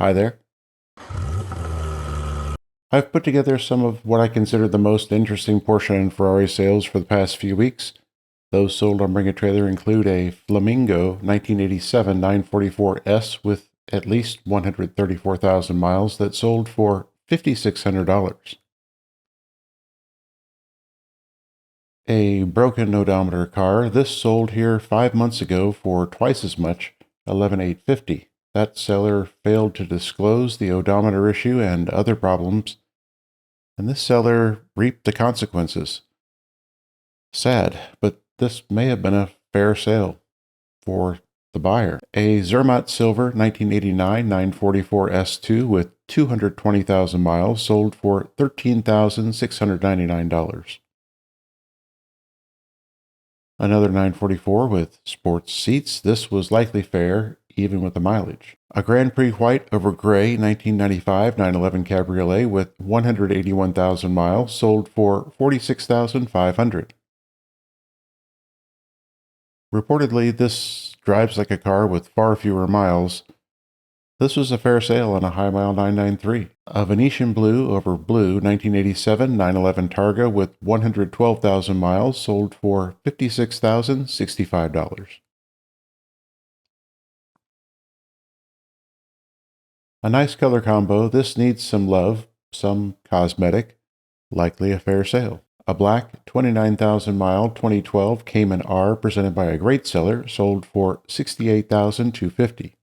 Hi there. I've put together some of what I consider the most interesting Porsche and Ferrari sales for the past few weeks. Those sold on Bring a Trailer include a Flamingo 1987 944S with at least 134,000 miles that sold for $5,600. A broken odometer car. This sold here 5 months ago for twice as much, $11,850. That seller failed to disclose the odometer issue and other problems, and this seller reaped the consequences. Sad, but this may have been a fair sale for the buyer. A Zermatt Silver 1989 944 S2 with 220,000 miles sold for $13,699. Another 944 with sports seats. This was likely fair, even with the mileage. A Grand Prix white over gray 1995 911 Cabriolet with 181,000 miles sold for $46,500. Reportedly, this drives like a car with far fewer miles. This was a fair sale on a high mile 993. A Venetian blue over blue 1987 911 Targa with 112,000 miles sold for $56,065. A nice color combo. This needs some love, some cosmetic, likely a fair sale. A black 29,000 mile 2012 Cayman R presented by a great seller sold for $68,250.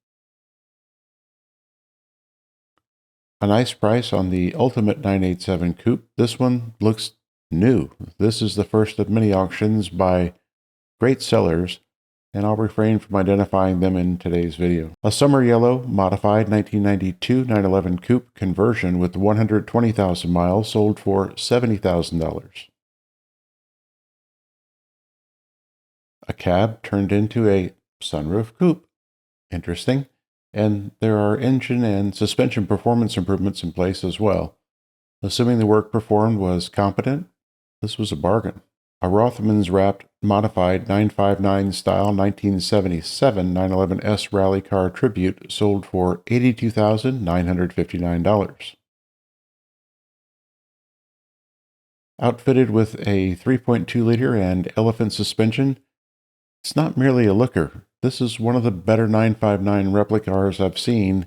A nice price on the Ultimate 987 Coupe. This one looks new. This is the first of many auctions by great sellers, and I'll refrain from identifying them in today's video. A summer yellow modified 1992 911 Coupe Conversion with 120,000 miles sold for $70,000. A cab turned into a sunroof coupe. Interesting. And there are engine and suspension performance improvements in place as well. Assuming the work performed was competent, this was a bargain. A Rothman's wrapped modified 959 style 1977 911S Rally Car Tribute sold for $82,959. Outfitted with a 3.2 liter and elephant suspension, it's not merely a looker. This is one of the better 959 replicars I've seen,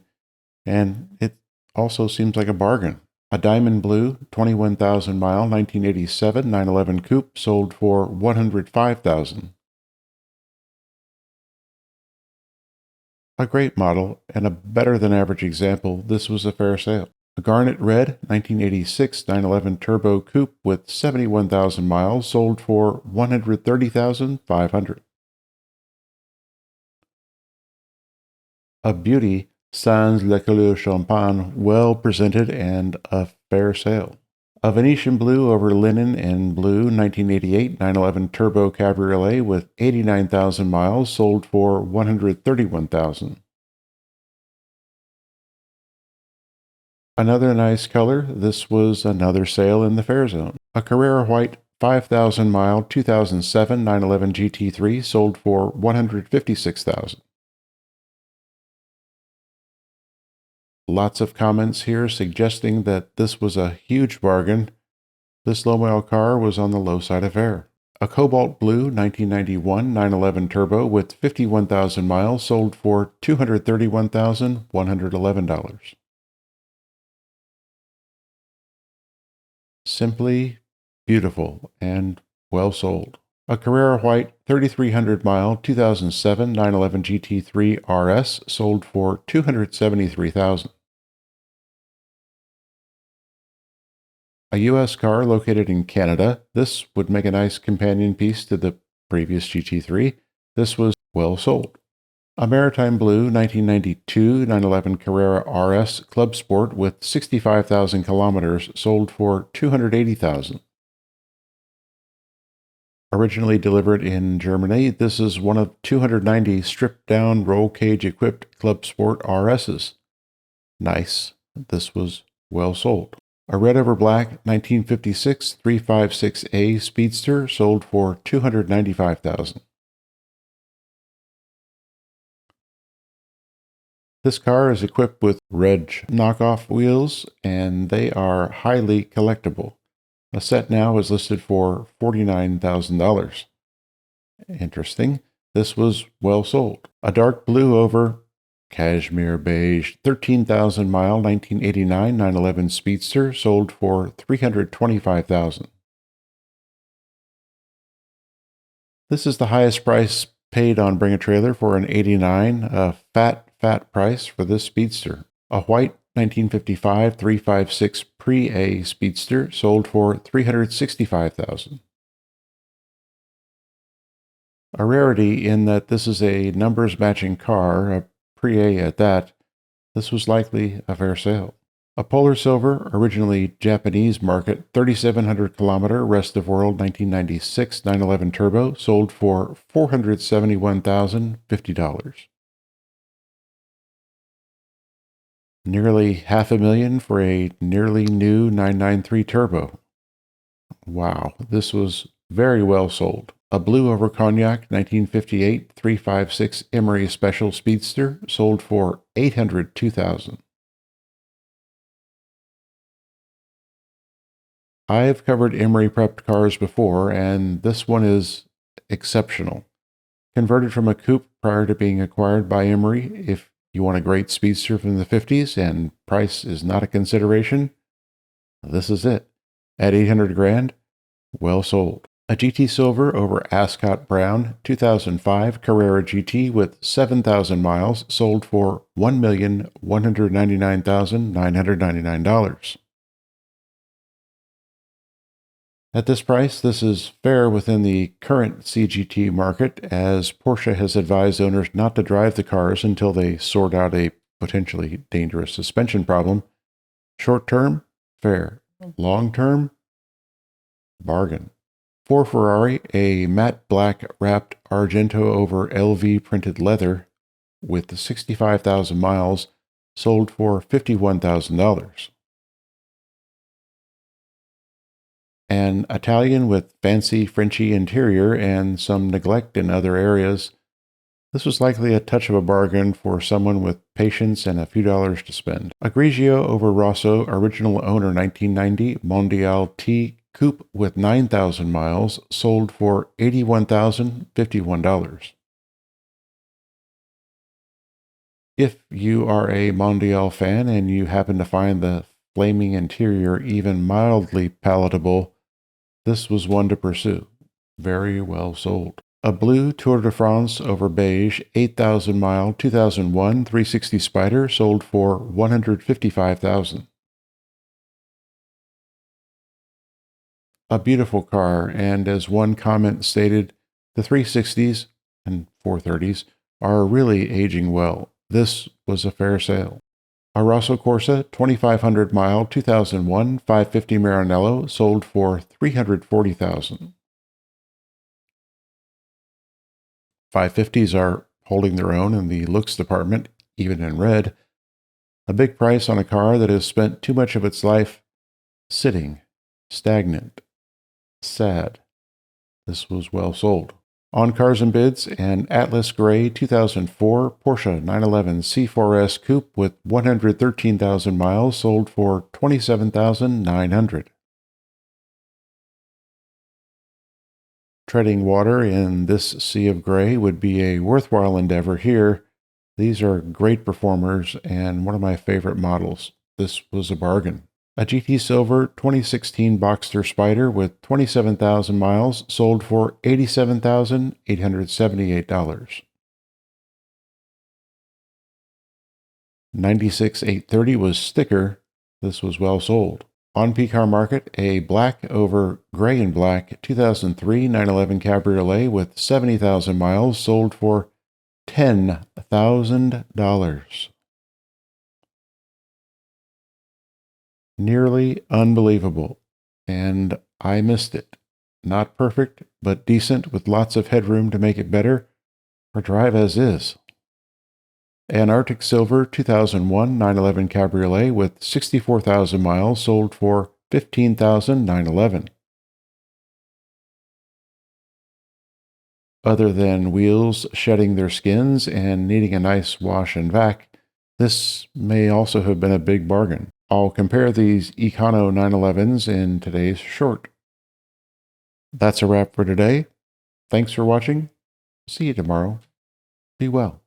and it also seems like a bargain. A diamond blue 21,000 mile 1987 911 Coupe sold for $105,000. A great model and a better than average example. This was a fair sale. A garnet red 1986 911 Turbo Coupe with 71,000 miles sold for $130,500. A beauty, sans la couleur champagne, well presented and a fair sale. A Venetian blue over linen and blue 1988 911 Turbo Cabriolet with 89,000 miles sold for $131,000. Another nice color. This was another sale in the fair zone. A Carrera white 5,000 mile 2007 911 GT3 sold for $156,000. Lots of comments here suggesting that this was a huge bargain. This low mile car was on the low side of fair. A cobalt blue 1991 911 Turbo with 51,000 miles sold for $231,111. Simply beautiful and well sold. A Carrera white 3,300 mile 2007 911 GT3 RS sold for $273,000. A U.S. car located in Canada. This would make a nice companion piece to the previous GT3. This was well sold. A maritime blue 1992 911 Carrera RS Club Sport with 65,000 kilometers sold for $280,000. Originally delivered in Germany, this is one of 290 stripped-down roll cage equipped Club Sport RSs. Nice. This was well sold. A red over black 1956 356A Speedster sold for $295,000. This car is equipped with Reg knockoff wheels, and they are highly collectible. A set now is listed for $49,000. Interesting. This was well sold. A dark blue over cashmere beige 13,000 mile 1989 911 Speedster sold for $325,000. This is the highest price paid on Bring a Trailer for an 89, a fat price for this Speedster. A white 1955 356 Prix Speedster sold for $365,000. A rarity in that this is a numbers matching car, a Prix at that. This was likely a fair sale. A Polar Silver, originally Japanese market, 3,700 kilometer, rest of world 1996 911 Turbo, sold for $471,050. Nearly $500,000 for a nearly new 993 Turbo. Wow, this was very well sold. A blue over cognac 1958 356 Emery Special Speedster sold for $802,000. I've covered Emery prepped cars before, and this one is exceptional. Converted from a coupe prior to being acquired by Emery, if you want a great speedster from the 50s and price is not a consideration, this is it. At $800,000, well sold. A GT Silver over Ascot Brown 2005 Carrera GT with 7,000 miles sold for $1,199,999. At this price, this is fair within the current CGT market, as Porsche has advised owners not to drive the cars until they sort out a potentially dangerous suspension problem. Short term, fair. Long term, bargain. For Ferrari, a matte black wrapped Argento over LV printed leather with 65,000 miles sold for $51,000. An Italian with fancy Frenchy interior and some neglect in other areas. This was likely a touch of a bargain for someone with patience and a few dollars to spend. A Grigio over Rosso, original owner 1990 Mondial T Coupe with 9,000 miles, sold for $81,051. If you are a Mondial fan and you happen to find the flaming interior even mildly palatable, this was one to pursue. Very well sold. A blue Tour de France over beige 8,000 mile 2001 360 Spider sold for $155,000. A beautiful car, and as one comment stated, the 360s and 430s are really aging well. This was a fair sale. A Rosso Corsa 2,500 mile 2001 550 Maranello sold for $340,000. 550s are holding their own in the looks department, even in red. A big price on a car that has spent too much of its life sitting, stagnant, sad. This was well sold. On Cars and Bids, an Atlas Gray 2004 Porsche 911 C4S Coupe with 113,000 miles sold for $27,900. Treading water in this sea of gray would be a worthwhile endeavor here. These are great performers and one of my favorite models. This was a bargain. A GT Silver 2016 Boxster Spider with 27,000 miles sold for $87,878. 96 830 was sticker. This was well sold. On PCarMarket, a black over gray and black 2003 911 Cabriolet with 70,000 miles sold for $10,000. Nearly unbelievable, and I missed it. Not perfect, but decent with lots of headroom to make it better, or drive as is. An Arctic Silver 2001 911 Cabriolet with 64,000 miles sold for $15,911. Other than wheels shedding their skins and needing a nice wash and vac, This may also have been a big bargain. I'll compare these Econo 911s in today's short. That's a wrap for today. Thanks for watching. See you tomorrow. Be well.